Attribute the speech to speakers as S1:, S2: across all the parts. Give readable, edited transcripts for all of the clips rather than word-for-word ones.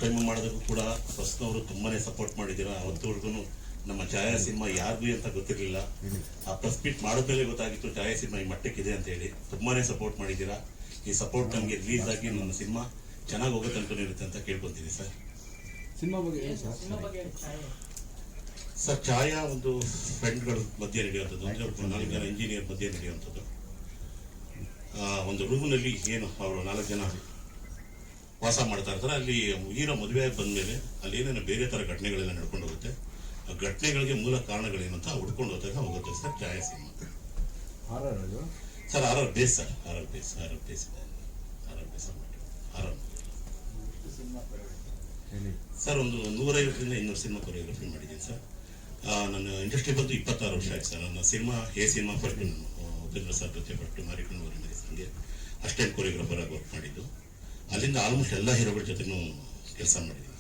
S1: Time ಮಾಡೋದಕ್ಕೂ ಕೂಡ ಫಸ್ಟ್ನವರು ತುಂಬಾನೇ ಸಪೋರ್ಟ್ ಮಾಡಿದ್ದೀರಾ. ಅವತ್ತವರೆಗೂ ನಮ್ಮ ಛಾಯಾ ಸಿನಿಮಾ ಯಾರಿಗೂ ಅಂತ ಗೊತ್ತಿರಲಿಲ್ಲ. ಆ ಪ್ರೆಸ್ ಮೀಟ್ ಮಾಡೋದ್ಮೇಲೆ ಗೊತ್ತಾಗಿತ್ತು ಛಾಯಾ ಸಿನಿಮಾ ಈ ಮಟ್ಟಕ್ಕಿದೆ ಅಂತ ಹೇಳಿ. ತುಂಬಾನೇ ಸಪೋರ್ಟ್ ಮಾಡಿದ್ದೀರಾ. ಈ ಸಪೋರ್ಟ್ ನಮಗೆ ರಿಲೀಸ್ ಆಗಿ ನನ್ನ ಸಿನಿಮಾ ಚೆನ್ನಾಗಿ ಹೋಗೋ ತನಕ ಇರುತ್ತೆ ಅಂತ ಕೇಳ್ಕೊತೀನಿ ಸರ್.
S2: ಸಿನಿಮಾ ಬಗ್ಗೆ
S1: ಸರ್, ಛಾಯಾ ಒಂದು ಫ್ರೆಂಡ್ಗಳ ಮಧ್ಯೆ ನಡೆಯುವಂಥದ್ದು, ಅಂದರೆ 4 ಜನ ಇಂಜಿನಿಯರ್ ಮಧ್ಯೆ ನಡೆಯುವಂಥದ್ದು. ಒಂದು ರೂಮ್ನಲ್ಲಿ ಏನು ಅವರು 4 ಜನ ವಾಸ ಮಾಡ್ತಾ ಇರ್ತಾರೆ. ಅಲ್ಲಿ ಹೀರೋ ಮದುವೆ ಬಂದಮೇಲೆ ಅಲ್ಲಿ ಏನೇನೋ ಬೇರೆ ಥರ ಘಟನೆಗಳೆಲ್ಲ ನಡ್ಕೊಂಡು ಹೋಗುತ್ತೆ. ಆ ಘಟನೆಗಳಿಗೆ ಮೂಲ ಕಾರಣಗಳೇನಂತ ಹುಡ್ಕೊಂಡು ಹೋಗುತ್ತೆ ಸರ್ ಛಾಯಾ ಸಿನಿಮಾ. ಸರ್ ಆರ್ ಬೇಸ್ ಸರ್, ಆರ್ ಬೇಸ್ ಸರ್. ಒಂದು 150ರಿಂದ 200 ಸಿನಿಮಾ ಕೊರಿಯೋಗ್ರಫಿ ಮಾಡಿದ್ದೀನಿ ಸರ್. ನನ್ನ ಇಂಡಸ್ಟ್ರಿ ಬಂದು 26 ವರ್ಷ ಆಯ್ತು ಸರ್. ನನ್ನ ಸಿನಿಮಾ ಫಸ್ಟ್ ನಾನು ಉಪೇಂದ್ರ ಸರ್ ಜೊತೆ ಫಸ್ಟ್ ಮಾರಿಕೊಂಡು ಮೆಡಿಸನ್ಗೆ ಅಸಿಸ್ಟೆಂಟ್ ಕೊರಿಯೋಗ್ರಾಫರ್ ಆಗಿ ವರ್ಕ್ ಮಾಡಿದ್ದು. ಅಲ್ಲಿಂದ ಆಲ್ಮೋಸ್ಟ್ ಎಲ್ಲ ಹೀರೋಗಳ ಜೊತೆನೂ ಕೆಲಸ ಮಾಡಿದ್ದೀನಿ.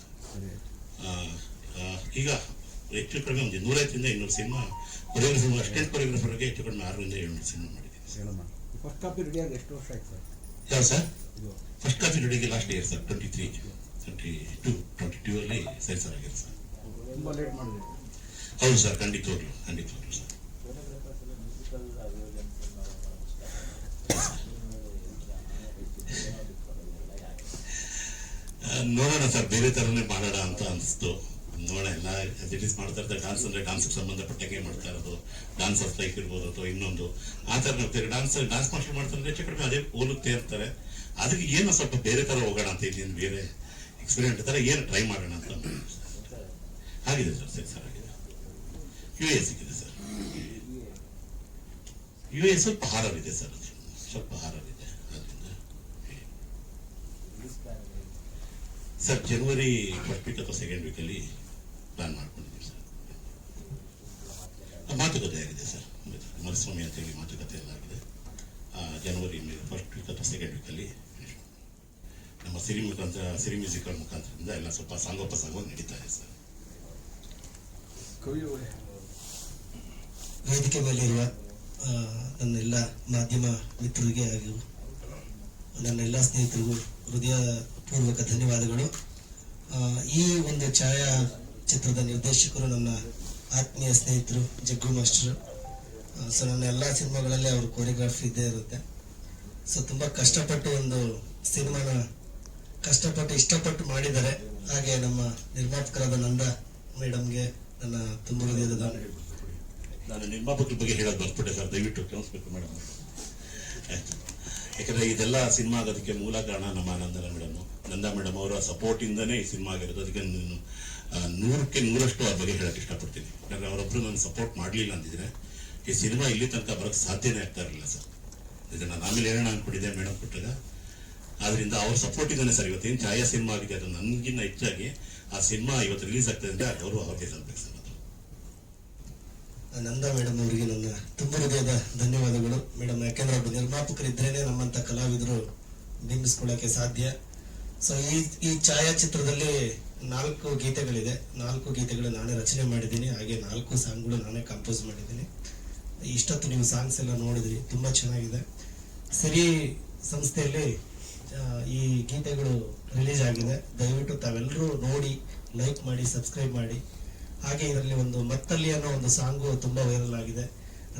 S1: ಈಗ ಹೆಚ್ಚು ಕಡಿಮೆ ಒಂದು 150ರಿಂದ 200 ಸಿನಿಮಾ ಕೊರಿಯೋಗ್ರಫರ್, ಅಸಿಸ್ಟೆಂಟ್ ಕೊರಿಯೋಗ್ರಾಫರ್ಗೆ ಹೆಚ್ಚು ಕಡಿಮೆ 6ರಿಂದ 700 ಸಿನಿಮಾ ಮಾಡಿದ್ದೀನಿ.
S2: ಫಸ್ಟ್ ಕಾಪಿ ರೆಡಿ ಆಗಿ ಎಷ್ಟು ವರ್ಷ ಆಯ್ತು ಸರ್?
S1: ಯಾವ ಸರ್? ಫಸ್ಟ್ ಕಾಪಿ ರೆಡಿಗೆ ಲಾಸ್ಟ್ ಇಯರ್ ಸರ್ 22 ಅಲ್ಲಿ ಸೆನ್ಸರ್ ಆಗಿದೆ ಸರ್.
S2: ತುಂಬ ಲೇಟ್ ಮಾಡಿದೆ.
S1: ಹೌದು ಸರ್, ಖಂಡಿತವಾಗ್ಲು ಸರ್. ನೋಡೋಣ ಸರ್, ಬೇರೆ ಥರನೇ ಮಾಡೋಣ ಅಂತ ಅನಿಸ್ತು. ನೋಡೋಣ, ಎಲ್ಲ ರಿಲೀಸ್ ಮಾಡ್ತಾ ಇರ್ತಾರೆ. ಡಾನ್ಸ್ ಅಂದರೆ ಡಾನ್ಸ್ಗೆ ಸಂಬಂಧಪಟ್ಟಾಗೆ ಮಾಡ್ತಾ ಇರೋದು, ಡಾನ್ಸ್ ಸ್ಟ್ರೈಕ್ ಇರ್ಬೋದು ಅಥವಾ ಇನ್ನೊಂದು ಆ ಥರ ನೋಡ್ತಾರೆ. ಡಾನ್ಸ್ ಮಾಸ್ಟರ್ ಮಾಡ್ತಾರೆ ಹೆಚ್ಚು ಕಡಿಮೆ ಅದೇ ಹೋಲುತ್ತೆ ಇರ್ತಾರೆ. ಅದಕ್ಕೆ ಏನು ಸ್ವಲ್ಪ ಬೇರೆ ಥರ ಹೋಗೋಣ ಅಂತ ಇದ್ದೀನಿ, ಬೇರೆ ಎಕ್ಸ್ಪೀರಿಯೆಂಟ್ ಥರ ಏನು ಟ್ರೈ ಮಾಡೋಣ ಅಂತ ಆಗಿದೆ ಸರ್. ಸೆನ್ಸರ್ ಆಗಿದೆ. US ಸಿಕ್ಕಿದೆ ಸರ್. US ಸ್ವಲ್ಪ ಹಾರರ್ ಇದೆ ಸರ್, ಸ್ವಲ್ಪ ಹಾರರ್ ಇದೆ. ಅದರಿಂದ ಸರ್ ಜನವರಿ ಫಸ್ಟ್ ವೀಕ್ ಅಥವಾ ಸೆಕೆಂಡ್ ವೀಕಲ್ಲಿ ಪ್ಲಾನ್ ಮಾಡ್ಕೊಂಡಿದ್ದೀವಿ ಸರ್. ಮಾತುಕತೆ ಆಗಿದೆ ಸರ್, ಮರುಸ್ವಾಮಿ ಅಂತೇಳಿ ಮಾತುಕತೆ ಎಲ್ಲ ಆಗಿದೆ. ಜನವರಿ ಫಸ್ಟ್ ವೀಕ್ ಅಥವಾ ಸೆಕೆಂಡ್ ವೀಕಲ್ಲಿ ನಮ್ಮ ಸಿರಿ ಮ್ಯೂಸಿಕಲ್ ಮುಖಾಂತರದಿಂದ ಎಲ್ಲ ಸ್ವಲ್ಪ ಸಾಂಗೋಪಸಾಂಗವಾಗಿ ನಡೀತಾ ಇದೆ ಸರ್.
S3: ವೇದಿಕೆ ಮೇಲಿರುವ ನನ್ನೆಲ್ಲ ಮಾಧ್ಯಮ ಮಿತ್ರರಿಗೆ ಹಾಗೂ ನನ್ನೆಲ್ಲ ಸ್ನೇಹಿತರಿಗೂ ಹೃದಯಪೂರ್ವಕ ಧನ್ಯವಾದಗಳು. ಈ ಒಂದು ಛಾಯಾ ಚಿತ್ರದ ನಿರ್ದೇಶಕರು ನನ್ನ ಆತ್ಮೀಯ ಸ್ನೇಹಿತರು ಜಗ್ಗು ಮಾಸ್ಟರ್. ಸೊ ನನ್ನ ಎಲ್ಲ ಸಿನಿಮಾಗಳಲ್ಲಿ ಅವ್ರ ಕೊರಿಯೋಗ್ರಾಫಿ ಇದ್ದೇ ಇರುತ್ತೆ. ಸೊ ತುಂಬ ಕಷ್ಟಪಟ್ಟು ಒಂದು ಸಿನಿಮಾನ ಇಷ್ಟಪಟ್ಟು ಮಾಡಿದ್ದಾರೆ. ಹಾಗೆ ನಮ್ಮ ನಿರ್ಮಾಪಕರಾದ ನಂದ ಮೇಡಮ್ಗೆ ನನ್ನ ತುಂಬ ಹೃದಯದ
S1: ನಾನು ನಿರ್ಮಾಪಕರ ಬಗ್ಗೆ ಹೇಳೋದು ಬರ್ಬಿಟ್ಟೆ ಸರ್, ದಯವಿಟ್ಟು ಕ್ಷಮಿಸ್ಬೇಕು ಮೇಡಮ್. ಯಾಕಂದರೆ ಇದೆಲ್ಲ ಸಿನಿಮಾ ಆಗೋದಕ್ಕೆ ಮೂಲ ಕಾರಣ ನಮ್ಮ ನಂದಾ ಮೇಡಮ್ ಅವರ ಸಪೋರ್ಟಿಂದನೇ ಈ ಸಿನಿಮಾ ಆಗಿರೋದು. ಅದಕ್ಕೆ 100ಕ್ಕೆ 100ರಷ್ಟು ಅವ್ರ ಬಗ್ಗೆ ಹೇಳಕ್ಕೆ ಇಷ್ಟಪಡ್ತೀನಿ. ಯಾಕಂದರೆ ಅವರೊಬ್ಬರು ನಾನು ಸಪೋರ್ಟ್ ಮಾಡಲಿಲ್ಲ ಅಂತಿದ್ರೆ ಈ ಸಿನಿಮಾ ಇಲ್ಲಿ ತನಕ ಬರೋಕ್ಕೆ ಸಾಧ್ಯನೇ ಆಗ್ತಾ ಇರಲಿಲ್ಲ ಸರ್. ಇದನ್ನು ನಾನು ಆಮೇಲೆ ಹೇಳೋಣ ಅಂದ್ಕೊಂಡಿದ್ದೆ ಮೇಡಮ್ ಕೊಟ್ಟಾಗ. ಆದ್ರಿಂದ ಅವ್ರ ಸಪೋರ್ಟಿಂದನೇ ಸರ್ ಇವತ್ತೇನು ಛಾಯಾ ಸಿನಿಮಾ ಆಗಿದೆ. ಅದು ನನಗಿನ್ನ ಹೆಚ್ಚಾಗಿ ಆ ಸಿನಿಮಾ ಇವತ್ತು ರಿಲೀಸ್ ಆಗ್ತದೆ ಅಂದರೆ ಅವರು ಅವ್ರಿಗೆ ಸಲ್ಬೇಕು ಸರ್.
S3: ನಂದಾ ಮೇಡಮ್ ಅವರಿಗೆ ನನ್ನ ತುಂಬ ಹೃದಯದ ಧನ್ಯವಾದಗಳು ಮೇಡಮ್. ಯಾಕೆಂದ್ರೆ ಒಬ್ಬ ನಿರ್ಮಾಪಕರಿದ್ರೇನೆ ನಮ್ಮಂತ ಕಲಾವಿದರು ಬಿಂಬಿಸ್ಕೊಳ್ಳೋಕೆ ಸಾಧ್ಯ. ಸೊ ಈ ಛಾಯಾಚಿತ್ರದಲ್ಲಿ 4 ಗೀತೆಗಳಿದೆ. 4 ಗೀತೆಗಳು ನಾನೇ ರಚನೆ ಮಾಡಿದ್ದೀನಿ. ಹಾಗೆ 4 ಸಾಂಗ್ಗಳು ನಾನೇ ಕಂಪೋಸ್ ಮಾಡಿದ್ದೀನಿ. ಇಷ್ಟೊತ್ತು ನೀವು ಸಾಂಗ್ಸ್ ಎಲ್ಲ ನೋಡಿದ್ರಿ, ತುಂಬಾ ಚೆನ್ನಾಗಿದೆ. ಸಿರಿ ಸಂಸ್ಥೆಯಲ್ಲಿ ಈ ಗೀತೆಗಳು ರಿಲೀಸ್ ಆಗಿದೆ. ದಯವಿಟ್ಟು ತಾವೆಲ್ಲರೂ ನೋಡಿ, ಲೈಕ್ ಮಾಡಿ, ಸಬ್ಸ್ಕ್ರೈಬ್ ಮಾಡಿ. ಹಾಗೆ ಇದರಲ್ಲಿ ಒಂದು ಮತ್ತಲ್ಲಿ ಅನ್ನೋ ಒಂದು ಸಾಂಗು ತುಂಬಾ ವೈರಲ್ ಆಗಿದೆ.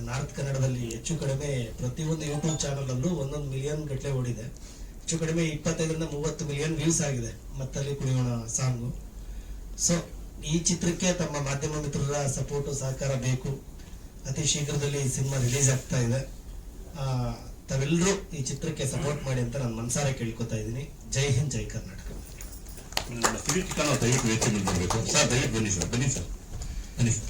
S3: ನಾರ್ತ್ ಕನ್ನಡದಲ್ಲಿ ಹೆಚ್ಚು ಕಡಿಮೆ ಪ್ರತಿಯೊಂದು ಯೂಟ್ಯೂಬ್ ಚಾನಲ್ ಅಲ್ಲೂ 1 ಮಿಲಿಯನ್ ಗಟ್ಟಲೆ ಓಡಿದೆ. ಹೆಚ್ಚು ಕಡಿಮೆ 25ರಿಂದ 30 ಮಿಲಿಯನ್ ವ್ಯೂಸ್ ಆಗಿದೆ ಮತ್ತಲ್ಲಿ ಕುಣಿಯೋಣ ಸಾಂಗು. ಸೊ ಈ ಚಿತ್ರಕ್ಕೆ ತಮ್ಮ ಮಾಧ್ಯಮ ಮಿತ್ರರ ಸಪೋರ್ಟ್ ಸಹಕಾರ ಬೇಕು. ಅತಿ ಶೀಘ್ರದಲ್ಲಿ ಈ ಸಿನಿಮಾ ರಿಲೀಸ್ ಆಗ್ತಾ ಇದೆ. ತಾವೆಲ್ಲರೂ ಈ ಚಿತ್ರಕ್ಕೆ ಸಪೋರ್ಟ್ ಮಾಡಿ ಅಂತ ನಾನು ಮನಸಾರೆ ಕೇಳ್ಕೊತಾ ಇದ್ದೀನಿ. ಜೈ ಹಿಂದ್, ಜೈ ಕರ್ನಾಟಕ.
S1: ದಯವಿಟ್ಟು ವೇದಿಕೆ ಮೇಲೆ ಬರಬೇಕು ಸರ್. ದಯವಿಟ್ಟು ಬನ್ನಿ ಸರ್. ಬನ್ನಿ ಸರ್.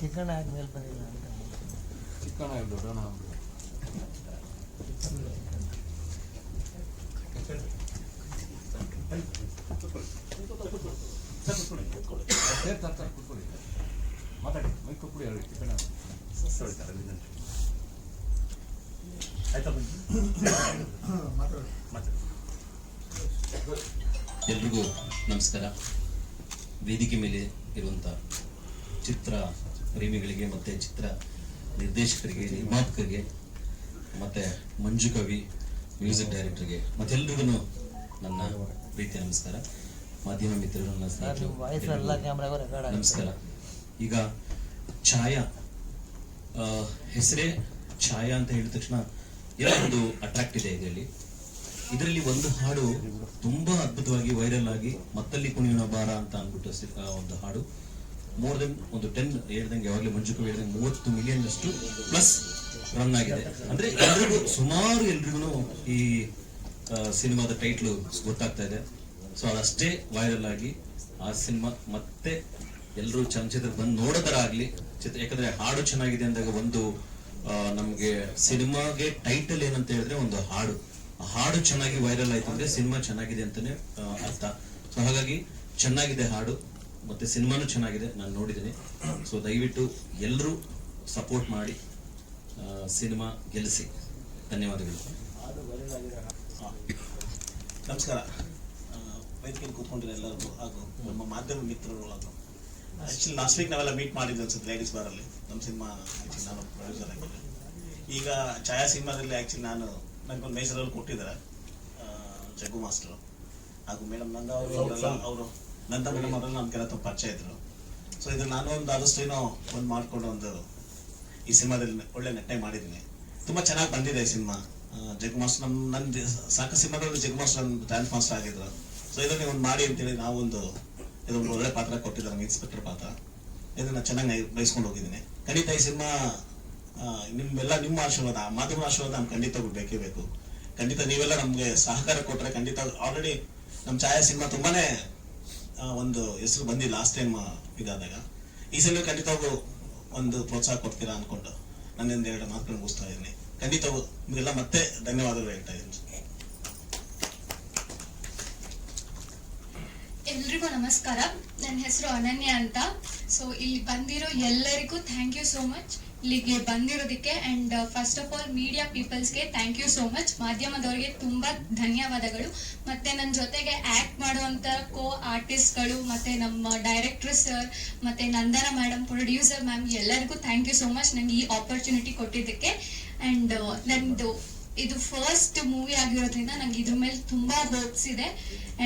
S4: ಚಿಕ್ಕಣ್ಣ ಆದ್ಮೇಲೆ ಬರಲಿಲ್ಲ ಅಂತ.
S2: ಚಿಕ್ಕಣ್ಣ ದೊಡ್ಡಣ್ಣ ಮಾತಾಡಿ, ಮೈಕ್ ಕೊಡಿ. ಚಿಕ್ಕಣ್ಣ
S5: ಎಲ್ರಿಗೂ ನಮಸ್ಕಾರ. ವೇದಿಕೆ ಮೇಲೆ ಇರುವಂಥ ಚಿತ್ರ ಪ್ರೇಮಿಗಳಿಗೆ ಮತ್ತು ಚಿತ್ರ ನಿರ್ದೇಶಕರಿಗೆ, ನಿರ್ಮಾಪಕರಿಗೆ, ಮತ್ತು ಮಂಜು ಕವಿ ಮ್ಯೂಸಿಕ್ ಡೈರೆಕ್ಟರ್ಗೆ ಮತ್ತೆಲ್ರಿಗೂ ನನ್ನ ಪ್ರೀತಿಯ ನಮಸ್ಕಾರ. ಮಾಧ್ಯಮ ಮಿತ್ರರು, ನನ್ನ ಸ್ನೇಹಿತರು,
S4: ವಯಸ್ಸೆಲ್ಲ ಕ್ಯಾಮ್ರಾಗೂ ರೆಕಾರ್ಡ್
S5: ನಮಸ್ಕಾರ. ಈಗ ಛಾಯಾ ಹೆಸರೇ ಛಾಯಾ ಅಂತ ಹೇಳಿದ ತಕ್ಷಣ ಏನೋ ಒಂದು ಅಟ್ರಾಕ್ಟ್ ಇದೆ ಇದರಲ್ಲಿ ಒಂದು ಹಾಡು ತುಂಬಾ ಅದ್ಭುತವಾಗಿ ವೈರಲ್ ಆಗಿ ಮತ್ತಲ್ಲಿ ಕುಣಿಯೋಣ ಬಾರ ಅಂತ ಅಂದ್ಬಿಟ್ಟು ಒಂದು ಹಾಡು ಮೋರ್ ದೆನ್ ಒಂದು 10 ಹೇಳ್ದಂಗೆ ಯಾವಾಗಲೇ ಮಂಜು ಕವಿ ಹೇಳ್ದಂಗೆ 30 ಮಿಲಿಯನ್ ಅಷ್ಟು ಪ್ಲಸ್ ರನ್ ಆಗಿದೆ. ಅಂದ್ರೆ ಎಲ್ರಿಗೂ ಸುಮಾರು ಎಲ್ರಿಗೂ ಈ ಸಿನಿಮಾದ ಟೈಟ್ಲು ಗೊತ್ತಾಗ್ತಾ ಇದೆ. ಸೊ ಅದಷ್ಟೇ ವೈರಲ್ ಆಗಿ ಆ ಸಿನಿಮಾ ಮತ್ತೆ ಎಲ್ಲರೂ ಚಲನಚಿತ್ರ ಬಂದು ನೋಡೋದರ ಆಗ್ಲಿ ಯಾಕಂದ್ರೆ ಹಾಡು ಚೆನ್ನಾಗಿದೆ ಅಂದಾಗ ಒಂದು ನಮ್ಗೆ ಸಿನಿಮಾಗೆ ಟೈಟಲ್ ಏನಂತ ಹೇಳಿದ್ರೆ ಒಂದು ಹಾಡು, ಆ ಹಾಡು ಚೆನ್ನಾಗಿ ವೈರಲ್ ಆಯ್ತು ಅಂದ್ರೆ ಸಿನಿಮಾ ಚೆನ್ನಾಗಿದೆ ಅಂತಾನೆ ಅರ್ಥ. ಸೊ ಹಾಗಾಗಿ ಚೆನ್ನಾಗಿದೆ ಹಾಡು ಮತ್ತೆ ಸಿನಿಮಾನು ಚೆನ್ನಾಗಿದೆ, ನಾನು ನೋಡಿದ್ದೀನಿ. ಸೊ ದಯವಿಟ್ಟು ಎಲ್ಲರೂ ಸಪೋರ್ಟ್ ಮಾಡಿ ಸಿನಿಮಾ ಗೆಲ್ಲಿಸಿ. ಧನ್ಯವಾದಗಳು.
S6: ನಮಸ್ಕಾರ. ವೇದಿಕೆಯಲ್ಲಿ ಕೂತ್ಕೊಂಡಿರೋ ಎಲ್ಲರಿಗೂ ಹಾಗೂ ನಮ್ಮ ಮಾಧ್ಯಮ ಮಿತ್ರರು ಹಾಗೂ ಆ್ಯಕ್ಚುಲಿ ಲಾಸ್ಟ್ ವೀಕ್ ನಾವೆಲ್ಲ ಮೀಟ್ ಮಾಡಿದ್ವಿ ಅನ್ಸುತ್ತೆ ಲೇಡೀಸ್ ಬಾರಲ್ಲಿ. ನಮ್ಮ ಸಿನಿಮಾ ಆ್ಯಕ್ಚುಲಿ ನಾನು ಪ್ರೊಡ್ಯೂಸರ್ ಆಗಿದ್ದೆ. ಈಗ ಛಾಯಾ ಸಿನಿಮಾದಲ್ಲಿ ಆ್ಯಕ್ಚುಲಿ ನನಗೊಂದು ಮೇಜರ್ ರೋಲ್ ಕೊಟ್ಟಿದ್ದಾರೆ ಜಗ್ಗು ಮಾಸ್ಟರು ಹಾಗೂ ಮೇಡಮ್ ನಂದ ಅವರು ನಂದ ಮೇಡಮ್ ಅವರೆಲ್ಲ ನಮ್ಮ ಕೆಲ ತುಂಬ ಪರಿಚಯ ಇದ್ರು. ಸೊ ಇದು ನಾನು ಒಂದು ಆದಷ್ಟು ಏನೋ ಒಂದು ಮಾಡಿಕೊಂಡು ಒಂದು ಈ ಸಿನಿಮಾದಲ್ಲಿ ಒಳ್ಳೆ ನಟನೆ ಮಾಡಿದ್ದೀನಿ. ತುಂಬ ಚೆನ್ನಾಗಿ ಬಂದಿದೆ ಈ ಸಿನಿಮಾ. ಜಗ್ಗು ಮಾಸ್ಟರ್ ನನ್ನ ಸಾಕು ಸಿನಿಮಾದಲ್ಲಿ ಜಗ್ಗು ಮಾಸ್ಟರ್ ಡ್ಯಾನ್ಸ್ ಮಾಸ್ಟರ್ ಆಗಿದ್ರು. ಸೊ ಇದನ್ನ ಒಂದು ಮಾಡಿ ಅಂತೇಳಿ ನಾವೊಂದು ಇದೊಂದು ಒಳ್ಳೆ ಪಾತ್ರ ಕೊಟ್ಟಿದ್ದಾರೆ, ಇನ್ಸ್ಪೆಕ್ಟರ್ ಪಾತ್ರ. ಇದನ್ನ ಚೆನ್ನಾಗಿ ಬಯಸ್ಕೊಂಡು ಹೋಗಿದ್ದೀನಿ. ಖಂಡಿತ ಈ ಸಿನಿಮಾ ನಿಮ್ಮ ಆಶೀರ್ವಾದ, ಮಾಧ್ಯಮ ಆಶೀರ್ವಾದ ನಮ್ಗೆ ಖಂಡಿತ ಬೇಕೇ ಬೇಕು. ಖಂಡಿತ ನೀವೆಲ್ಲ ನಮ್ಗೆ ಸಹಕಾರ ಕೊಟ್ಟರೆ ಖಂಡಿತ ಆಲ್ರೆಡಿ ನಮ್ಮ ಛಾಯಾ ಸಿನಿಮಾ ತುಂಬಾನೇ ಒಂದು ಹೆಸರು ಬಂದಿಲ್ಲ ಲಾಸ್ಟ್ ಟೈಮ್ ಇದಾದಾಗ. ಈ ಸಲ ಖಂಡಿತವಾಗೂ ಒಂದು ಪ್ರೋತ್ಸಾಹ ಕೊಡ್ತೀರಾ ಅನ್ಕೊಂಡು ನನ್ನಿಂದ 2 ಮಾತುಗಳನ್ನು ಮುಗಿಸ್ತಾ ಇದ್ದೀನಿ. ಖಂಡಿತವಾಗೂ ನಿಮಗೆಲ್ಲ ಮತ್ತೆ ಧನ್ಯವಾದಗಳು ಹೇಳ್ತಾ ಇದ್ದೀನಿ.
S7: ಎಲ್ರಿಗೂ ನಮಸ್ಕಾರ. ನನ್ನ ಹೆಸರು ಅನನ್ಯ ಅಂತ. ಸೊ ಇಲ್ಲಿ ಬಂದಿರೋ ಎಲ್ಲರಿಗೂ ಥ್ಯಾಂಕ್ ಯು ಸೋ ಮಚ್ ಇಲ್ಲಿಗೆ ಬಂದಿರೋದಕ್ಕೆ. And first of all media ಪೀಪಲ್ಸ್ಗೆ ಥ್ಯಾಂಕ್ ಯು ಸೋ ಮಚ್. ಮಾಧ್ಯಮದವರಿಗೆ ತುಂಬಾ ಧನ್ಯವಾದಗಳು. ಮತ್ತೆ ನನ್ನ ಜೊತೆಗೆ ಆಕ್ಟ್ ಮಾಡುವಂತ ಆರ್ಟಿಸ್ಟ್ಗಳು ಮತ್ತೆ ನಮ್ಮ ಡೈರೆಕ್ಟರ್ ಸರ್ ಮತ್ತೆ ನಂದನ ಮೇಡಮ್, ಪ್ರೊಡ್ಯೂಸರ್ ಮ್ಯಾಮ್ ಎಲ್ಲರಿಗೂ ಥ್ಯಾಂಕ್ ಯು ಸೋ ಮಚ್ ನಂಗೆ ಈ ಆಪರ್ಚುನಿಟಿ ಕೊಟ್ಟಿದ್ದಕ್ಕೆ. ಅಂಡ್ ನಂದು ಇದು ಫಸ್ಟ್ ಮೂವಿ ಆಗಿರೋದ್ರಿಂದ ನಂಗೆ ಇದ್ರ ಮೇಲೆ ತುಂಬಾ ಹೋಪ್ಸ್ ಇದೆ.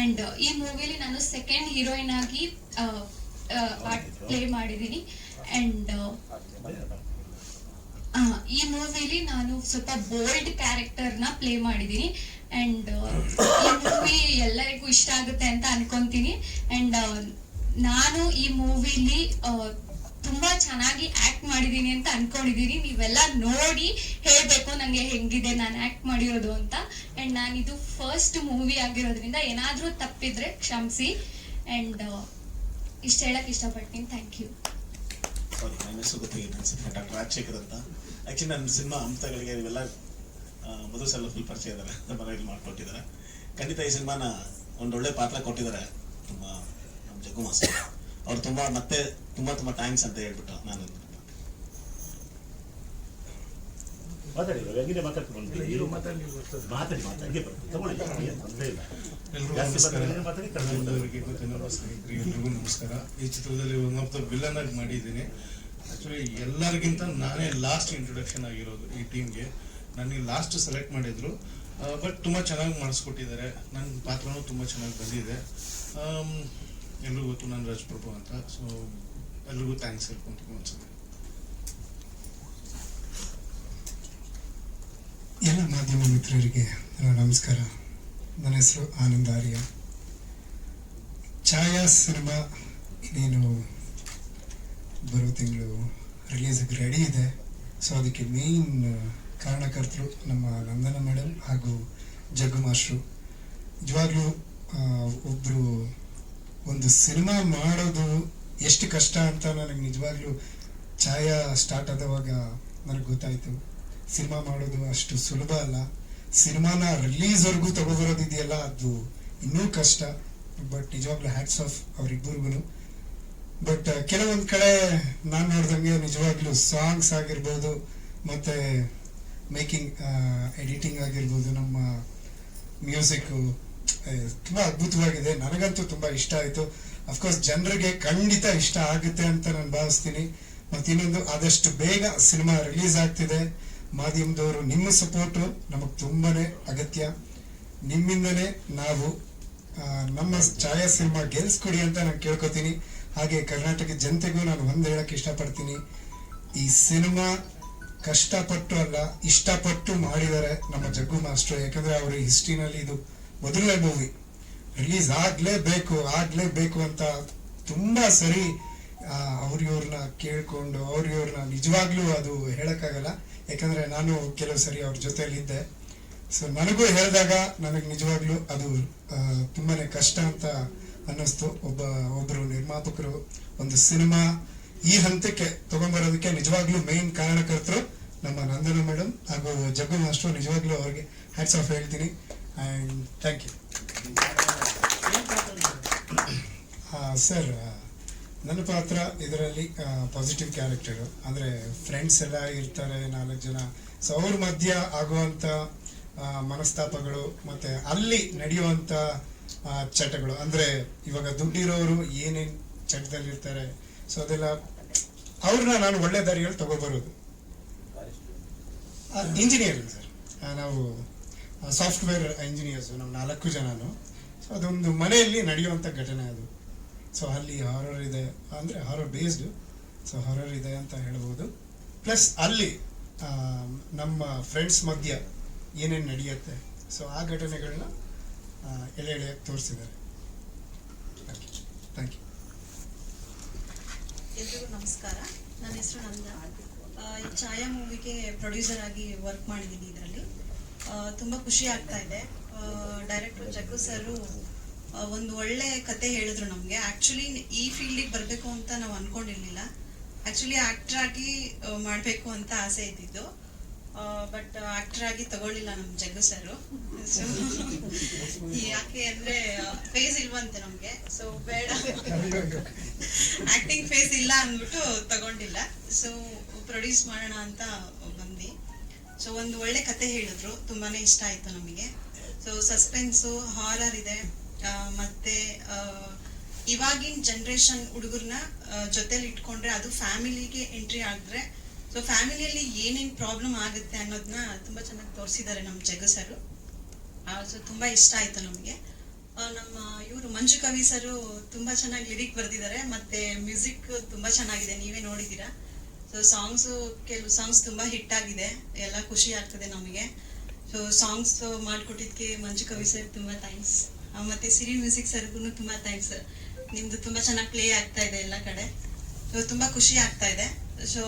S7: ಅಂಡ್ ಈ ಮೂವಿಲಿ ನಾನು ಸೆಕೆಂಡ್ ಹೀರೋಯಿನ್ ಆಗಿ ಪ್ಲೇ ಮಾಡಿದ್ದೀನಿ. ಅಂಡ್ ಈ ಮೂವಿಲಿ ನಾನು ಸ್ವಲ್ಪ ಬೋಲ್ಡ್ ಕ್ಯಾರೆಕ್ಟರ್ ನ ಪ್ಲೇ ಮಾಡಿದ್ದೀನಿ. ಅಂಡ್ ಈ ಮೂವಿ ಎಲ್ಲರಿಗೂ ಇಷ್ಟ ಆಗುತ್ತೆ ಅಂತ ಅನ್ಕೊಂತೀನಿ. ಅಂಡ್ ನಾನು ಈ ಮೂವಿಲಿ ತುಂಬಾ ಚೆನ್ನಾಗಿ ಆಕ್ಟ್ ಮಾಡಿದೀನಿ ಅಂತ ಅನ್ಕೊಂಡಿದೀನಿ. ನೀವೆಲ್ಲ ನೋಡಿ ಹೇಳ್ಬೇಕು ನಂಗೆ ಹೆಂಗಿದೆ ನಾನು ಆಕ್ಟ್ ಮಾಡಿರೋದು ಅಂತ. ಅಂಡ್ ನಾನಿದು ಫಸ್ಟ್ ಮೂವಿ ಆಗಿರೋದ್ರಿಂದ ಏನಾದ್ರೂ ತಪ್ಪಿದ್ರೆ ಕ್ಷಮಿಸಿ. ಅಂಡ್ ಇಷ್ಟ ಹೇಳಕ್ ಇಷ್ಟಪಡ್ತೀನಿ. Thank you.
S6: ಸಾರಿ, ನನ್ನ ಹೆಸರು ಗೊತ್ತಿಲ್ಲ ಅನ್ಸುತ್ತೆ, ಡಾಕ್ಟರ್ ರಾಜಶೇಖರ್ ಅಂತ. ಆಕ್ಚುಲಿ ನನ್ನ ಸಿನಿಮಾ ಹಂತಗಳಿಗೆ ಇವೆಲ್ಲ ಮೊದಲು ಸಲ ಫುಲ್ ಪರಿಚಯ ಇದ್ದಾರೆ, ಮನೆಯಲ್ಲಿ ಮಾಡ್ಕೊಟ್ಟಿದ್ದಾರೆ. ಖಂಡಿತ ಈ ಸಿನಿಮಾನ ಒಂದೊಳ್ಳೆ ಪಾತ್ರ ಕೊಟ್ಟಿದ್ದಾರೆ ತುಂಬ ನಮ್ಮ ಜಗ್ಗು ಮಾಸ್ಟರ್. ಅವ್ರು ತುಂಬಾ ತುಂಬಾ ಥ್ಯಾಂಕ್ಸ್ ಅಂತ ಹೇಳ್ಬಿಟ್ಟು ನಾನು
S8: ಎಲ್ರಿಗೂ ನಮಸ್ಕಾರ. ಈ ಚಿತ್ರದಲ್ಲಿ ಒನ್ ಆಫ್ ದ ವಿಲನ್ ಆಗಿ ಮಾಡಿದ್ದೀನಿ. ಆಕ್ಚುಲಿ ಎಲ್ಲರಿಗಿಂತ ನಾನೇ ಲಾಸ್ಟ್ ಇಂಟ್ರೊಡಕ್ಷನ್ ಆಗಿರೋದು ಈ ಟೀಮ್ಗೆ. ನನಗೆ ಲಾಸ್ಟ್ ಸೆಲೆಕ್ಟ್ ಮಾಡಿದ್ರು, ಬಟ್ ತುಂಬಾ ಚೆನ್ನಾಗಿ ಮಾಡಿಸ್ಕೊಟ್ಟಿದ್ದಾರೆ. ನನ್ನ ಪಾತ್ರನೂ ತುಂಬಾ ಚೆನ್ನಾಗಿ ಬಂದಿದೆ. ಎಲ್ರಿಗೂ ಗೊತ್ತು ನಾನು ರಾಜ್ಪ್ರಭು ಅಂತ. ಸೊ ಎಲ್ರಿಗೂ ಥ್ಯಾಂಕ್ಸ್ ಹೇಳ್ಕೊಂತೀನಿ ಒಂದ್ಸಲ.
S9: ಎಲ್ಲ ಮಾಧ್ಯಮ ಮಿತ್ರರಿಗೆ ನಮಸ್ಕಾರ. ನನ್ನ ಹೆಸರು ಆನಂದ್ ಆರ್ಯ. ಛಾಯಾ ಸಿನಿಮಾ ಇನ್ನೇನು ಬರೋ ತಿಂಗಳು ರಿಲೀಸಿಗೆ ರೆಡಿ ಇದೆ. ಸೊ ಅದಕ್ಕೆ ಮೇನ್ ಕಾರಣಕರ್ತರು ನಮ್ಮ ನಂದನ ಮೇಡಮ್ ಹಾಗೂ ಜಗ್ಗು ಮಾಸ್ಟ್ರು. ನಿಜವಾಗ್ಲೂ ಒಬ್ಬರು ಒಂದು ಸಿನಿಮಾ ಮಾಡೋದು ಎಷ್ಟು ಕಷ್ಟ ಅಂತ ನನಗೆ ನಿಜವಾಗ್ಲೂ ಛಾಯಾ ಸ್ಟಾರ್ಟ್ ಆದವಾಗ ನನಗೆ ಗೊತ್ತಾಯಿತು. ಸಿನಿಮಾ ಮಾಡೋದು ಅಷ್ಟು ಸುಲಭ ಅಲ್ಲ. ಸಿನಿಮಾನ ರಿಲೀಸ್ವರೆಗೂ ತಗೊಬರೋದಿದೆಯಲ್ಲ ಅದು ಇನ್ನೂ ಕಷ್ಟ. ಬಟ್ ನಿಜವಾಗ್ಲೂ ಹ್ಯಾಟ್ಸ್ ಆಫ್ ಅವರಿಬ್ಬರಿಗೂ. ಬಟ್ ಕೆಲವೊಂದು ಕಡೆ ನಾನು ನೋಡ್ದಂಗೆ ನಿಜವಾಗ್ಲೂ ಸಾಂಗ್ಸ್ ಆಗಿರ್ಬೋದು ಮತ್ತು ಮೇಕಿಂಗ್ ಎಡಿಟಿಂಗ್ ಆಗಿರ್ಬೋದು, ನಮ್ಮ ಮ್ಯೂಸಿಕ್ಕು ತುಂಬ ಅದ್ಭುತವಾಗಿದೆ. ನನಗಂತೂ ತುಂಬ ಇಷ್ಟ ಆಯಿತು. ಅಫ್ಕೋರ್ಸ್ ಜನರಿಗೆ ಖಂಡಿತ ಇಷ್ಟ ಆಗುತ್ತೆ ಅಂತ ನಾನು ಭಾವಿಸ್ತೀನಿ. ಮತ್ತು ಇನ್ನೊಂದು ಆದಷ್ಟು ಬೇಗ ಸಿನಿಮಾ ರಿಲೀಸ್ ಆಗ್ತಿದೆ. ಮಾಧ್ಯಮದವರು ನಿಮ್ಮ ಸಪೋರ್ಟು ನಮಗೆ ತುಂಬಾನೇ ಅಗತ್ಯ. ನಿಮ್ಮಿಂದನೇ ನಾವು ನಮ್ಮ ಛಾಯಾ ಸಿನಿಮಾ ಗೆಲ್ಸ್ಕೊಡಿ ಅಂತ ನಾನು ಕೇಳ್ಕೊತೀನಿ. ಹಾಗೆ ಕರ್ನಾಟಕ ಜನತೆಗೂ ನಾನು ಒಂದು ಹೇಳಕ್ಕೆ ಇಷ್ಟಪಡ್ತೀನಿ, ಈ ಸಿನಿಮಾ ಕಷ್ಟಪಟ್ಟು ಅಲ್ಲ ಇಷ್ಟಪಟ್ಟು ಮಾಡಿದ್ದಾರೆ ನಮ್ಮ ಜಗ್ಗು ಮಾಸ್ಟ್ರು. ಯಾಕಂದ್ರೆ ಅವರ ಹಿಸ್ಟ್ರಿನಲ್ಲಿ ಇದು ಮೊದಲನೇ ಮೂವಿ, ರಿಲೀಸ್ ಆಗ್ಲೇಬೇಕು ಅಂತ ತುಂಬಾ ಸರಿ ಅವ್ರಿವ್ರನ್ನ ಕೇಳ್ಕೊಂಡು ಅವ್ರಿವ್ರನ್ನ ನಿಜವಾಗ್ಲೂ ಅದು ಹೇಳಕ್ಕಾಗಲ್ಲ. ಯಾಕಂದ್ರೆ ನಾನು ಕೆಲವು ಸರಿ ಅವ್ರ ಜೊತೆಯಲ್ಲಿದ್ದೆ. ಸೊ ನನಗೂ ಹೇಳಿದಾಗ ನನಗೆ ನಿಜವಾಗ್ಲೂ ಅದು ತುಂಬಾನೇ ಕಷ್ಟ ಅಂತ ಅನ್ನಿಸ್ತು. ಒಬ್ಬರು ನಿರ್ಮಾಪಕರು ಒಂದು ಸಿನಿಮಾ ಈ ಹಂತಕ್ಕೆ ತಗೊಂಡ್ಬರೋದಕ್ಕೆ ನಿಜವಾಗ್ಲೂ ಮೇನ್ ಕಾರಣಕರ್ತರು ನಮ್ಮ ನಂದನ ಮೇಡಮ್ ಹಾಗೂ ಜಗ್ಗು ಮಾಸ್ಟರ್. ನಿಜವಾಗ್ಲೂ ಅವ್ರಿಗೆ ಹ್ಯಾಟ್ಸ್ ಆಫ್ ಹೇಳ್ತೀನಿ ಆ್ಯಂಡ್ ಥ್ಯಾಂಕ್ ಯು. ಸರ್, ನನ್ನ ಪಾತ್ರ ಇದರಲ್ಲಿ ಪಾಸಿಟಿವ್ ಕ್ಯಾರೆಕ್ಟರು. ಅಂದರೆ ಫ್ರೆಂಡ್ಸ್ ಎಲ್ಲ ಇರ್ತಾರೆ 4 ಜನ. ಸೊ ಅವ್ರ ಮಧ್ಯ ಆಗುವಂಥ ಮನಸ್ತಾಪಗಳು ಮತ್ತು ಅಲ್ಲಿ ನಡೆಯುವಂಥ ಚಟಗಳು. ಅಂದರೆ ಇವಾಗ ದುಡ್ಡಿರೋರು ಏನೇನು ಚಟದಲ್ಲಿರ್ತಾರೆ, ಸೊ ಅದೆಲ್ಲ ಅವ್ರನ್ನ ನಾನು ಒಳ್ಳೆ ದಾರಿಯಲ್ಲಿ ತಗೊಬರೋದು. ಇಂಜಿನಿಯರಿಂಗ್ ಸರ್, ನಾವು ಸಾಫ್ಟ್ವೇರ್ ಇಂಜಿನಿಯರ್ಸು, ನಾವು 4 ಜನನು. ಸೊ ಅದೊಂದು ಮನೆಯಲ್ಲಿ ನಡೆಯುವಂಥ ಘಟನೆ ಅದು. ಸೊ ಅಲ್ಲಿ ಹಾರರ್ ಇದೆ, ಅಂದರೆ ಹಾರರ್ ಬೇಸ್ಡು, ಸೊ ಹಾರರ್ ಇದೆ ಅಂತ ಹೇಳ್ಬೋದು. ಪ್ಲಸ್ ಅಲ್ಲಿ ನಮ್ಮ ಫ್ರೆಂಡ್ಸ್ ಮಧ್ಯ ಏನೇನು ನಡೆಯುತ್ತೆ, ಸೊ ಆ ಘಟನೆಗಳನ್ನ ಎಳೆ ತೋರಿಸಿದ್ದಾರೆ. Thank you.
S10: ಎಲ್ರಿಗೂ ನಮಸ್ಕಾರ. ನನ್ನ ಹೆಸರು ನಂದ. ಈ ಛಾಯಾ ಮೂವಿಗೆ ಪ್ರೊಡ್ಯೂಸರ್ ಆಗಿ ವರ್ಕ್ ಮಾಡಿದ್ದೀನಿ. ಇದರಲ್ಲಿ ತುಂಬ ಖುಷಿ ಆಗ್ತಾ ಇದೆ. ಡೈರೆಕ್ಟರ್ ಜಗ್ಗು ಸರು ಒಂದು ಒಳ್ಳೆ ಕತೆ ಹೇಳಿದ್ರು ನಮಗೆ. ಆ್ಯಕ್ಚುಲಿ ಈ ಫೀಲ್ಡಿಗೆ ಬರಬೇಕು ಅಂತ ನಾವು ಅಂದ್ಕೊಂಡಿರಲಿಲ್ಲ. ಆ್ಯಕ್ಚುಲಿ ಆ್ಯಕ್ಟರ್ ಆಗಿ ಮಾಡಬೇಕು ಅಂತ ಆಸೆ ಇದ್ದಿದ್ದು. ಬಟ್ ಆ್ಯಕ್ಟರ್ ಆಗಿ ತಗೊಳ್ಳಿಲ್ಲ ನಮ್ಮ ಜಗ್ಗು ಸರು. ಸೊ ಯಾಕೆ ಅಂದರೆ ಫೇಸ್ ಇಲ್ವಂತೆ ನಮಗೆ. ಸೊ ಬೇಡ, ಆ್ಯಕ್ಟಿಂಗ್ ಫೇಸ್ ಇಲ್ಲ ಅಂದ್ಬಿಟ್ಟು ತಗೊಂಡಿಲ್ಲ. ಸೊ ಪ್ರೊಡ್ಯೂಸ್ ಮಾಡೋಣ ಅಂತ ಬಂದು. ಸೊ ಒಂದು ಒಳ್ಳೆ ಕತೆ ಹೇಳಿದ್ರು, ತುಂಬಾ ಇಷ್ಟ ಆಯಿತು ನಮಗೆ. ಸೊ ಸಸ್ಪೆನ್ಸು, ಹಾರರ್ ಇದೆ. ಮತ್ತೆ ಇವಾಗಿನ ಜನ್ರೇಷನ್ ಹುಡುಗರನ್ನ ಜೊತೆಲಿ ಇಟ್ಕೊಂಡ್ರೆ ಅದು ಫ್ಯಾಮಿಲಿಗೆ ಎಂಟ್ರಿ ಆಗಿದ್ರೆ, ಸೊ ಫ್ಯಾಮಿಲಿಯಲ್ಲಿ ಏನೇನು ಪ್ರಾಬ್ಲಮ್ ಆಗುತ್ತೆ ಅನ್ನೋದನ್ನ ತುಂಬ ಚೆನ್ನಾಗಿ ತೋರಿಸಿದ್ದಾರೆ ನಮ್ಮ ಜಗ್ಗು ಸರು. ಸೊ ತುಂಬ ಇಷ್ಟ ಆಯಿತು ನಮಗೆ. ನಮ್ಮ ಇವರು ಮಂಜು ಕವಿ ಸರು ತುಂಬ ಚೆನ್ನಾಗಿ ಲಿರಿಕ್ ಬರೆದಿದ್ದಾರೆ. ಮತ್ತು ಮ್ಯೂಸಿಕ್ ತುಂಬ ಚೆನ್ನಾಗಿದೆ, ನೀವೇ ನೋಡಿದ್ದೀರಾ. ಸೊ ಕೆಲವು ಸಾಂಗ್ಸ್ ತುಂಬ ಹಿಟ್ ಆಗಿದೆ, ಎಲ್ಲ ಖುಷಿ ಆಗ್ತದೆ ನಮಗೆ. ಸೊ ಸಾಂಗ್ಸ್ ಮಾಡಿಕೊಟ್ಟಿದ್ದಕ್ಕೆ ಮಂಜು ಕವಿ ಸರ್ ತುಂಬ ಥ್ಯಾಂಕ್ಸ್. ಮತ್ತು ಸಿರಿ ಮ್ಯೂಸಿಕ್ ಸರ್ಗೂ ತುಂಬ ಥ್ಯಾಂಕ್ಸ್. ನಿಮ್ಮದು ತುಂಬ ಚೆನ್ನಾಗಿ ಪ್ಲೇ ಆಗ್ತಾ ಇದೆ ಎಲ್ಲ ಕಡೆ. ಸೊ ತುಂಬ ಖುಷಿ ಆಗ್ತಾ ಇದೆ. ಸೊ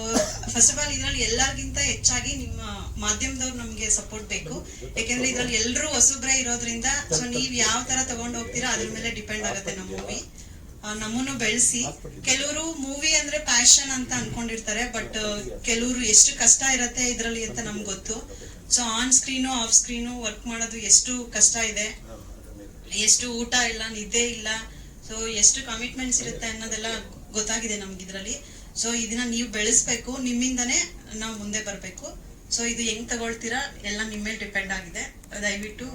S10: ಫಸ್ಟ್ ಆಫ್ ಆಲ್ ಇದರಲ್ಲಿ ಎಲ್ಲರಿಗಿಂತ ಹೆಚ್ಚಾಗಿ ನಿಮ್ಮ ಮಾಧ್ಯಮದವ್ರು ನಮಗೆ ಸಪೋರ್ಟ್ ಬೇಕು. ಯಾಕೆಂದ್ರೆ ಇದರಲ್ಲಿ ಎಲ್ಲರೂ ಹೊಸಬ್ರೇ ಇರೋದ್ರಿಂದ ಸೊ ನೀವು ಯಾವ ತರ ತಗೊಂಡು ಹೋಗ್ತೀರಾ ಅದ್ರ ಮೇಲೆ ಡಿಪೆಂಡ್ ಆಗುತ್ತೆ ನಮ್ಮ ಮೂವಿ. ನಮ್ಮನ್ನು ಬೆಳೆಸಿ. ಕೆಲವರು ಮೂವಿ ಅಂದ್ರೆ ಪ್ಯಾಷನ್ ಅಂತ ಅನ್ಕೊಂಡಿರ್ತಾರೆ, ಬಟ್ ಕೆಲವರು ಎಷ್ಟು ಕಷ್ಟ ಇರತ್ತೆ ಇದರಲ್ಲಿ ಅಂತ ನಮ್ಗೆ ಗೊತ್ತು. So on screen of screen work ಮಾಡೋದು ಎಷ್ಟು ಕಷ್ಟ ಇದೆ, ಎಷ್ಟು ಊಟ ಇಲ್ಲ, ನಿದ್ದೆ ಇಲ್ಲ, ಸೊ ಎಷ್ಟು ಕಮಿಟ್ಮೆಂಟ್ಸ್ ಇರುತ್ತೆ ಅನ್ನೋದೆಲ್ಲ ಗೊತ್ತಾಗಿದೆ ನಮ್ಗೆ ಇದರಲ್ಲಿ. ಸೊ ಇದನ್ನ ನೀವು ಬೆಳೆಸ್ಬೇಕು, ನಿಮ್ಮಿಂದನೇ ನಾವು ಮುಂದೆ ಬರಬೇಕು. ಸೊ ಇದು ಹೆಂಗ್ ತಗೊಳ್ತೀರಾ ಎಲ್ಲ ನಿಮ್ಮ ಮೇಲೆ ಡಿಪೆಂಡ್ ಆಗಿದೆ. ದಯವಿಟ್ಟು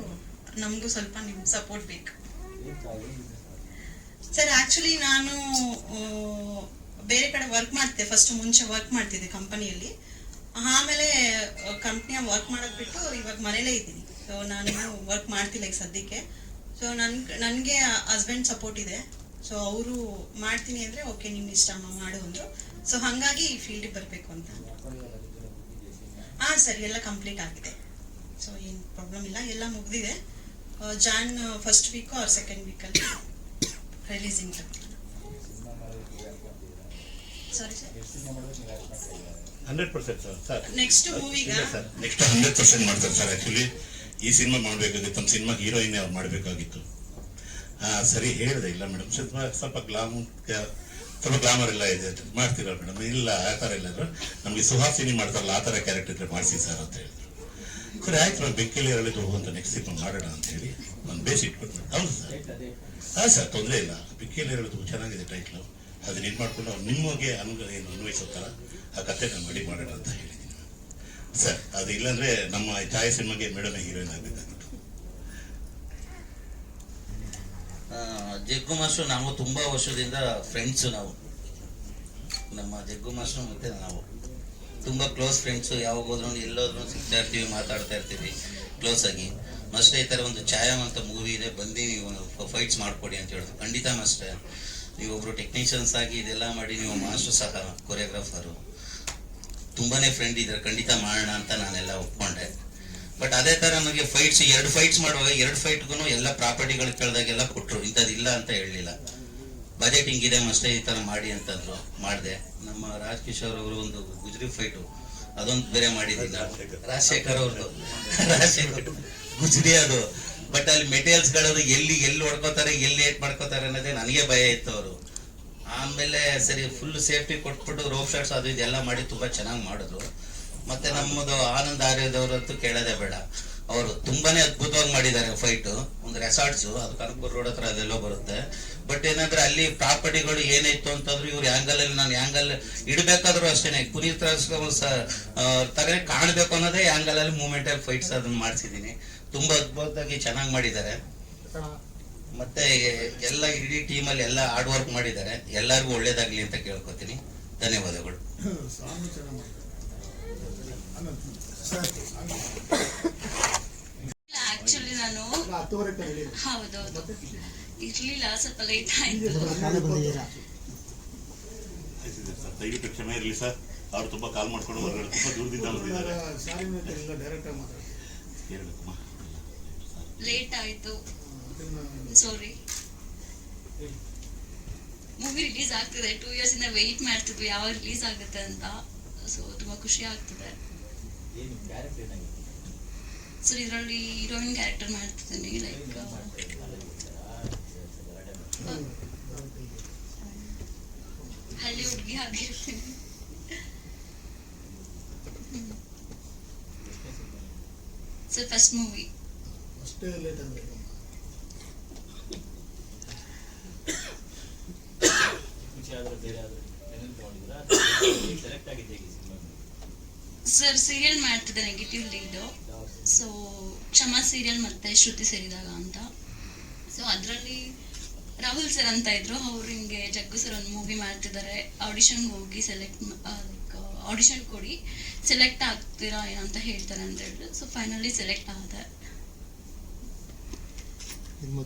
S10: ನಮಗೂ ಸ್ವಲ್ಪ ನಿಮ್ಮ ಸಪೋರ್ಟ್ ಬೇಕು ಸರ್. ಆಕ್ಚುಲಿ ನಾನು ಬೇರೆ ಕಡೆ ವರ್ಕ್ ಮಾಡ್ತಿದ್ದೆ, ಫಸ್ಟ್ ಮುಂಚೆ ವರ್ಕ್ ಮಾಡ್ತಿದ್ದೆ ಕಂಪನಿಯಲ್ಲಿ. ಆಮೇಲೆ ಕಂಪ್ನಿಯ ವರ್ಕ್ ಮಾಡೋದು ಬಿಟ್ಟು ಇವಾಗ ಮನೇಲೇ ಇದ್ದೀನಿ. ಸೊ ನಾನು ವರ್ಕ್ ಮಾಡ್ತಿಲ್ಲ ಈಗ ಸದ್ಯಕ್ಕೆ. ಸೊ ನನಗೆ ಹಸ್ಬೆಂಡ್ ಸಪೋರ್ಟ್ ಇದೆ. ಸೊ ಅವರು ಮಾಡ್ತೀನಿ ಅಂದರೆ ಓಕೆ ನಿಮ್ಗೆ ಇಷ್ಟ ಮಾಡು ಅಂದರು. ಸೊ ಹಾಗಾಗಿ ಈ ಫೀಲ್ಡಿಗೆ ಬರಬೇಕು ಅಂತ. ಹಾಂ ಸರ್, ಎಲ್ಲ ಕಂಪ್ಲೀಟ್ ಆಗಿದೆ. ಸೊ ಏನು ಪ್ರಾಬ್ಲಮ್ ಇಲ್ಲ, ಎಲ್ಲ ಮುಗಿದಿದೆ. Jan first week or second ವೀಕಲ್ಲಿ releasing. Sorry sir,
S1: 100% sir.
S10: Next ಮೂವಿಗ
S1: ಸರ್ ನೆಕ್ಸ್ಟ್ 100% ಮಾಡ್ತಾರೆ ಸರ್. ಆಕ್ಚುಲಿ ಈ ಸಿನಿಮಾ ಮಾಡಬೇಕಾಗಿತ್ತು, ನಮ್ಮ ಸಿನಿಮಾ ಹೀರೋಯಿನ್ ಅವ್ರು ಮಾಡಬೇಕಾಗಿತ್ತು. ಸರಿ ಹೇಳಿದೆ, ಇಲ್ಲ ಮೇಡಮ್ ಸ್ವಲ್ಪ ಗ್ಲಾಮರ್ ಎಲ್ಲ ಇದೆ ಮಾಡ್ತೀರಾ ಮೇಡಮ್? ಇಲ್ಲ ಆ ಥರ ಇಲ್ಲ ನಮಗೆ ಸುಹಾಸಿನಿ ಮಾಡ್ತಾರಲ್ಲ ಆ ಥರ ಕ್ಯಾರೆಕ್ಟರ್ ಇದ್ರೆ ಮಾಡಿಸಿ ಸರ್ ಅಂತ ಹೇಳಿದ್ರು. ಸರಿ ಆಯ್ತು ನಾವು ಬೆಂಕಿಲಿ ಹೇಳಿದ್ರು ಅಂತ ನೆಕ್ಸ್ಟ್ ಸಿನಿಮಾ ಮಾಡೋಣ ಅಂತ ಹೇಳಿ ಒಂದು ಬೇಸ್ ಇಟ್ಕೊಟ್ಟು. ಹೌದು ಸರ್, ಹಾಂ ಸರ್, ತೊಂದರೆ ಇಲ್ಲ. ಬೆಂಕಿಲಿ ಹೇಳೋದು ಚೆನ್ನಾಗಿದೆ ಟೈಟ್ಲು, ಅದನ್ನ ಇದು ಮಾಡ್ಕೊಂಡು ಅವ್ರು ನಿಮಗೆ ಏನು ಅನ್ವಯಿಸೋ ಥರ ಆ ಕತೆ ನಾನು ಮಾಡಿ ಮಾಡೋಣ ಅಂತ ಹೇಳಿದ್ದೀನಿ ಸರ್. ಅದು ಇಲ್ಲಾಂದ್ರೆ ನಮ್ಮ ಛಾಯಾ ಸಿನಿಮಾಗೆ ಮೇಡಮ್ ಹೀರೋಯಿನ್ ಆಗಬೇಕಾಗಿತ್ತು.
S11: ಜಗ್ಗು ಮಾಸ್ಟರ್ ನಾವು ತುಂಬಾ ವರ್ಷದಿಂದ ಫ್ರೆಂಡ್ಸ್. ನಾವು ನಮ್ಮ ಜಗ್ಗು ಮಾಸ್ಟರ್ ಮತ್ತು ನಾವು ತುಂಬ ಕ್ಲೋಸ್ ಫ್ರೆಂಡ್ಸು. ಯಾವಾಗ ಹೋದ್ರೂ ಎಲ್ಲೋದ್ರೂ ಸಿಗ್ತಾ ಇರ್ತೀವಿ, ಮಾತಾಡ್ತಾ ಇರ್ತೀವಿ ಕ್ಲೋಸ್ ಆಗಿ. ಮಾಸ್ಟರ್ ಈ ಥರ ಒಂದು ಛಾಯಾ ಅಂತ ಮೂವಿ ಇದೆ, ಬಂದು ನೀವು ಫೈಟ್ಸ್ ಮಾಡಿಕೊಡಿ ಅಂತ ಹೇಳಿದ್ರು. ಖಂಡಿತ ಮಾಸ್ಟರ್, ನೀವೊಬ್ಬರು ಟೆಕ್ನಿಷಿಯನ್ಸ್ ಆಗಿ ಇದೆಲ್ಲ ಮಾಡಿ, ನೀವು ಮಾಸ್ಟರ್ ಸಹ ಕೊರಿಯೋಗ್ರಾಫರು, ತುಂಬಾ ಫ್ರೆಂಡ್ ಇದ್ದಾರೆ, ಖಂಡಿತ ಮಾಡೋಣ ಅಂತ ನಾನೆಲ್ಲ ಒಪ್ಕೊಂಡೆ. ಬಟ್ ಅದೇ ಥರ ನನಗೆ ಫೈಟ್ಸ್ 2 ಫೈಟ್ಸ್ ಮಾಡುವಾಗ 2 ಫೈಟ್ಗೂ ಎಲ್ಲ ಪ್ರಾಪರ್ಟಿಗಳು ಕೇಳಿದಾಗೆಲ್ಲ ಕೊಟ್ಟರು, ಇಂಥದ್ದಿಲ್ಲ ಅಂತ ಹೇಳಲಿಲ್ಲ. ಬಜೆಟ್ ಹಿಂಗಿದೆ ಅಷ್ಟೇ, ಈ ಥರ ಮಾಡಿ ಅಂತಂದ್ರು, ಮಾಡಿದೆ. ನಮ್ಮ ರಾಜ್ ಕಿಶೋರ್ ಅವರು ಒಂದು ಗುಜರಿ ಫೈಟು ಅದೊಂದು ಬೇರೆ ಮಾಡಿದ್ದಿಲ್ಲ, ರಾಜಶೇಖರ್ ಅವ್ರದ್ದು ಗುಜರಿ ಅದು. ಬಟ್ ಅಲ್ಲಿ ಮೆಟೀರಿಯಲ್ಸ್ಗಳದು ಎಲ್ಲಿ ಹೊಡ್ಕೋತಾರೆ, ಎಲ್ಲಿ ಏಟ್ ಮಾಡ್ಕೋತಾರೆ ಅನ್ನೋದೇ ನನಗೆ ಭಯ ಇತ್ತು. ಅವರು ಆಮೇಲೆ ಸರಿ ಫುಲ್ ಸೇಫ್ಟಿ ಕೊಟ್ಬಿಟ್ಟು ರೋಪ್ ಶಾಟ್ಸ್ ಅದು ಇದೆಲ್ಲ ಮಾಡಿ ತುಂಬಾ ಚೆನ್ನಾಗಿ ಮಾಡಿದ್ರು. ಮತ್ತೆ ನಮ್ಮದು ಆನಂದ್ ಆರ್ಯದವರಂತೂ ಕೇಳೋದೇ ಬೇಡ, ಅವರು ತುಂಬಾನೇ ಅದ್ಭುತವಾಗಿ ಮಾಡಿದ್ದಾರೆ ಫೈಟ್. ಒಂದು ರೆಸಾರ್ಟ್ಸು, ಅದು ಕನಕಪುರ ರೋಡ್ ಹತ್ರ ಅದೆಲ್ಲೋ ಬರುತ್ತೆ. ಬಟ್ ಏನಂದ್ರೆ ಅಲ್ಲಿ ಪ್ರಾಪರ್ಟಿಗಳು ಏನಿತ್ತು ಅಂತಂದ್ರು ಇವ್ರ ಆಂಗಲ್ ಅಲ್ಲಿ ನಾನು ಆಂಗಲ್ ಇಡಬೇಕಾದ್ರೂ ಅಷ್ಟೇನೆ ಪುನೀತ್ ತರ ಕಾಣಬೇಕು ಅನ್ನೋದೇ ಆಂಗಲ್ ಅಲ್ಲಿ ಮೂವ್ಮೆಂಟ್ ಅಲ್ಲಿ ಫೈಟ್ಸ್ ಅದನ್ನ ಮಾಡಿಸಿದೀನಿ. ತುಂಬಾ ಅದ್ಭುತವಾಗಿ ಚೆನ್ನಾಗಿ ಮಾಡಿದ್ದಾರೆ. ಮತ್ತೆ ಎಲ್ಲ ಇಡೀ ಟೀಮಲ್ಲಿ ಎಲ್ಲ ಹಾರ್ಡ್ ವರ್ಕ್ ಮಾಡಿದ್ದಾರೆ. ಎಲ್ಲರಿಗೂ ಒಳ್ಳೇದಾಗ್ಲಿ ಅಂತ ಕೇಳ್ಕೊತೀನಿ. ಧನ್ಯವಾದಗಳು.
S10: ಆಕ್ಚುಲಿ ನಾನು ಹೌದೌದು ಇರ್ಲಿಲ್ಲ, ಸ್ವಲ್ಪ ಲೇಟ್ ಆಯ್ತು.
S1: ದಯವಿಟ್ಟು ಕ್ಷಮೆ ಇರಲಿ ಸರ್, ಅವ್ರು ತುಂಬಾ ಕಾಲ್ ಮಾಡ್ಕೊಂಡು ಹೊರಗಡೆ ತುಂಬಾ ದೂರದಿಂದ ಬಂದಿದ್ದಾರೆ.
S10: ಲೇಟ್ ಆಯ್ತು, ಸಾರಿ. ಮೂವಿ ರಿಲೀಸ್ ಆಗ್ತಿದೆ, 2 years ಇಂದ ವೆಯ್ಟ್ ಮಾಡ್ತಿದ್ವಿ ಯಾವಾಗ ರಿಲೀಸ್ ಆಗುತ್ತೆ ಅಂತ. ಸೊ ತುಂಬಾ ಖುಷಿ ಆಗ್ತಿದೆ. ಸರ್ ಇದರಲ್ಲಿ ಹೀರೋಯಿನ್ ಕ್ಯಾರೆಕ್ಟರ್ ಮಾಡ್ತಿದ್ದೀನಿ, ಲೈಕ್ ಹಳ್ಳಿ ಹುಡುಗಿ ಆಗಿರ್ತೀನಿ. Sir first movie sir serial ಮಾಡ್ತಿದ್ದೆ, negative lead. So Kshama serial ಮತ್ತೆ ಶ್ರುತಿ ಸೇರಿದಾಗ ಅಂತ. ಸೊ ಅದರಲ್ಲಿ ರಾಹುಲ್ ಸರ್ ಅಂತ ಇದ್ರು, ಅವ್ರು ಹಿಂಗೆ ಜಗ್ಗು ಸರ್ ಒಂದು ಮೂವಿ ಮಾಡ್ತಿದ್ದಾರೆ, ಆಡಿಷನ್ಗೆ ಹೋಗಿ ಆಡಿಷನ್ ಕೊಡಿ, ಸೆಲೆಕ್ಟ್ ಆಗ್ತೀರಾ ಏನಂತ ಹೇಳ್ತಾರೆ ಅಂತ ಹೇಳಿದ್ರು. ಸೊ ಫೈನಲಿ ಸೆಲೆಕ್ಟ್ ಆದೆ.